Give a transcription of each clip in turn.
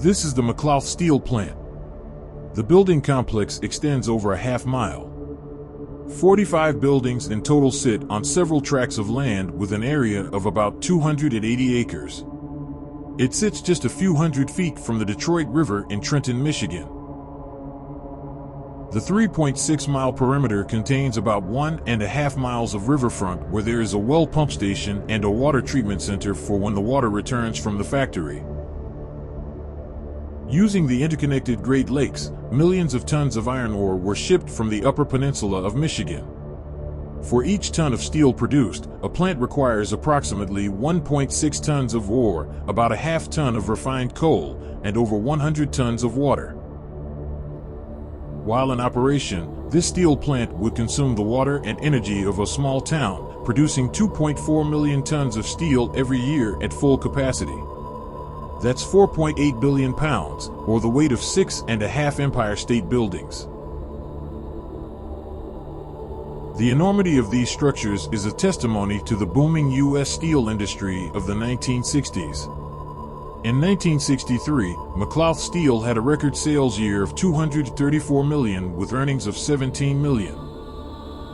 This is the McLouth Steel Plant. The building complex extends over a half-mile. 45 buildings in total sit on several tracts of land with an area of about 280 acres. It sits just a few hundred feet from the Detroit River in Trenton, Michigan. The 3.6-mile perimeter contains about 1.5 miles of riverfront where there is a well pump station and a water treatment center for when the water returns from the factory. Using the interconnected Great Lakes, millions of tons of iron ore were shipped from the Upper Peninsula of Michigan. For each ton of steel produced, a plant requires approximately 1.6 tons of ore, about a half ton of refined coal, and over 100 tons of water. While in operation, this steel plant would consume the water and energy of a small town, producing 2.4 million tons of steel every year at full capacity. That's 4.8 billion pounds, or the weight of 6.5 Empire State Buildings. The enormity of these structures is a testimony to the booming U.S. steel industry of the 1960s. In 1963, McLouth Steel had a record sales year of $234 million with earnings of $17 million.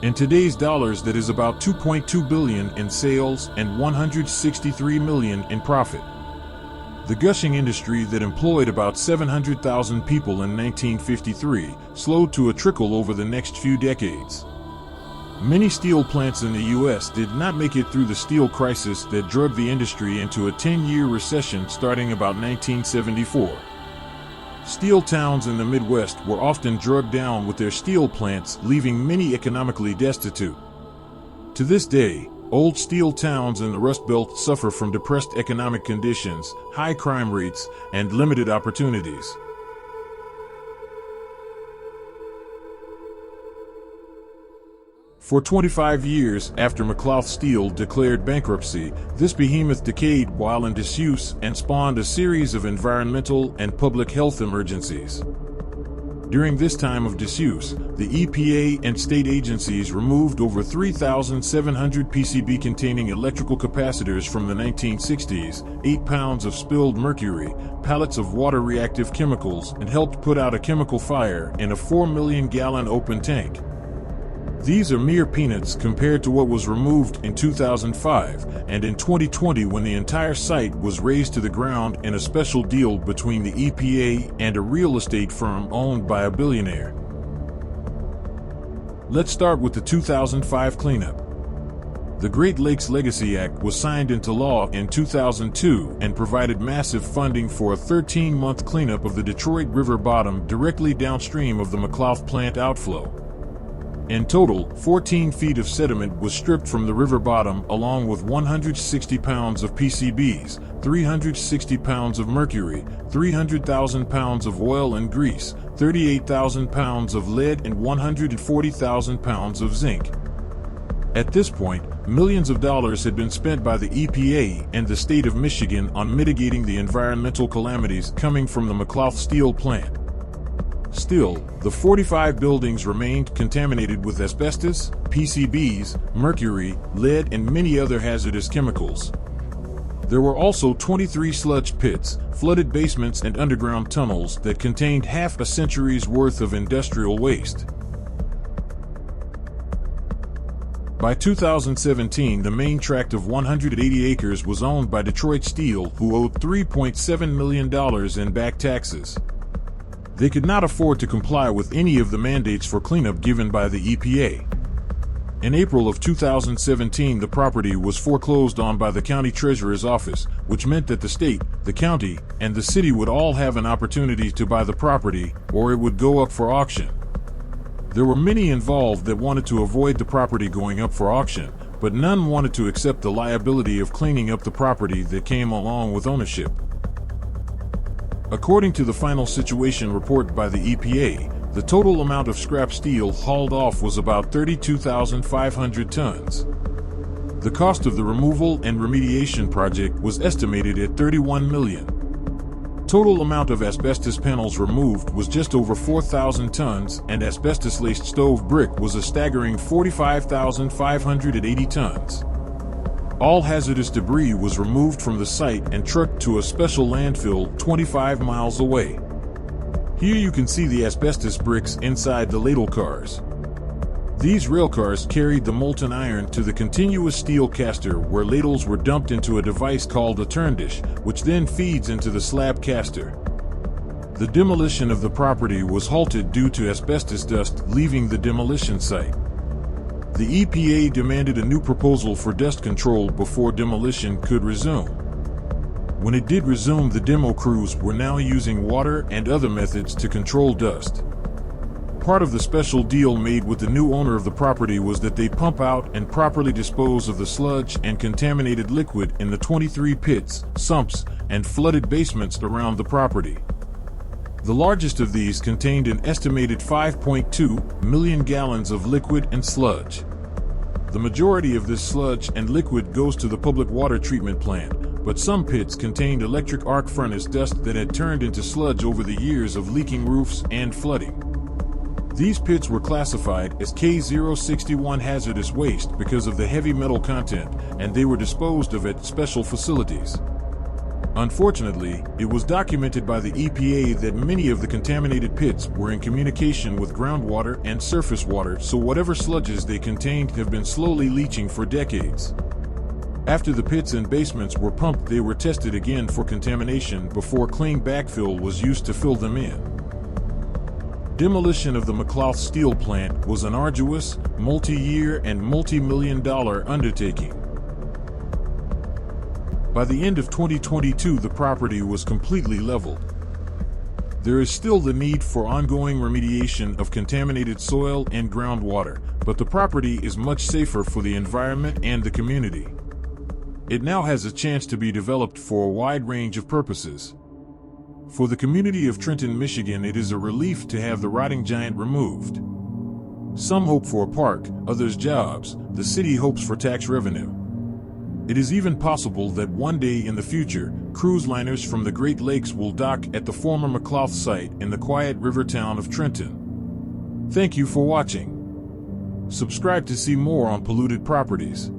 In today's dollars, that is about $2.2 billion in sales and $163 million in profit. The gushing industry that employed about 700,000 people in 1953 slowed to a trickle over the next few decades. Many steel plants in the U.S. did not make it through the steel crisis that drug the industry into a 10-year recession starting about 1974. Steel towns in the Midwest were often drugged down with their steel plants, leaving many economically destitute. To this day, old steel towns in the Rust Belt suffer from depressed economic conditions, high crime rates, and limited opportunities. For 25 years after McLouth Steel declared bankruptcy, this behemoth decayed while in disuse and spawned a series of environmental and public health emergencies. During this time of disuse, the EPA and state agencies removed over 3,700 PCB-containing electrical capacitors from the 1960s, 8 pounds of spilled mercury, pallets of water-reactive chemicals, and helped put out a chemical fire in a 4 million-gallon open tank. These are mere peanuts compared to what was removed in 2005 and in 2020 when the entire site was razed to the ground in a special deal between the EPA and a real estate firm owned by a billionaire. Let's start with the 2005 cleanup. The Great Lakes Legacy Act was signed into law in 2002 and provided massive funding for a 13-month cleanup of the Detroit River bottom directly downstream of the McLouth plant outflow. In total, 14 feet of sediment was stripped from the river bottom along with 160 pounds of PCBs, 360 pounds of mercury, 300,000 pounds of oil and grease, 38,000 pounds of lead and 140,000 pounds of zinc. At this point, millions of dollars had been spent by the EPA and the state of Michigan on mitigating the environmental calamities coming from the McLouth Steel Plant. Still, the 45 buildings remained contaminated with asbestos, PCBs, mercury, lead, and many other hazardous chemicals. There were also 23 sludge pits, flooded basements, and underground tunnels that contained half a century's worth of industrial waste. By 2017, the main tract of 180 acres was owned by Detroit Steel, who owed $3.7 million in back taxes. They could not afford to comply with any of the mandates for cleanup given by the EPA. In April of 2017, the property was foreclosed on by the county treasurer's office, which meant that the state, the county, and the city would all have an opportunity to buy the property, or it would go up for auction. There were many involved that wanted to avoid the property going up for auction, but none wanted to accept the liability of cleaning up the property that came along with ownership. According to the final situation report by the EPA, the total amount of scrap steel hauled off was about 32,500 tons. The cost of the removal and remediation project was estimated at $31 million. Total amount of asbestos panels removed was just over 4,000 tons, and asbestos-laced stove brick was a staggering 45,580 tons. All hazardous debris was removed from the site and trucked to a special landfill 25 miles away. Here you can see the asbestos bricks inside the ladle cars. These rail cars carried the molten iron to the continuous steel caster, where ladles were dumped into a device called a turn dish, which then feeds into the slab caster. The demolition of the property was halted due to asbestos dust leaving the demolition site. The EPA demanded a new proposal for dust control before demolition could resume. When it did resume, the demo crews were now using water and other methods to control dust. Part of the special deal made with the new owner of the property was that they pump out and properly dispose of the sludge and contaminated liquid in the 23 pits, sumps, and flooded basements around the property. The largest of these contained an estimated 5.2 million gallons of liquid and sludge. The majority of this sludge and liquid goes to the public water treatment plant, but some pits contained electric arc furnace dust that had turned into sludge over the years of leaking roofs and flooding. These pits were classified as K061 hazardous waste because of the heavy metal content, and they were disposed of at special facilities. Unfortunately, it was documented by the EPA that many of the contaminated pits were in communication with groundwater and surface water, so whatever sludges they contained have been slowly leaching for decades. After the pits and basements were pumped, they were tested again for contamination before clean backfill was used to fill them in. Demolition of the McLouth Steel Plant was an arduous, multi-year and multi-million-dollar undertaking. By the end of 2022, the property was completely leveled. There is still the need for ongoing remediation of contaminated soil and groundwater, but the property is much safer for the environment and the community. It now has a chance to be developed for a wide range of purposes. For the community of Trenton, Michigan, it is a relief to have the rotting giant removed. Some hope for a park, others jobs, the city hopes for tax revenue. It is even possible that one day in the future, cruise liners from the Great Lakes will dock at the former McLouth site in the quiet river town of Trenton. Thank you for watching. Subscribe to see more on polluted properties.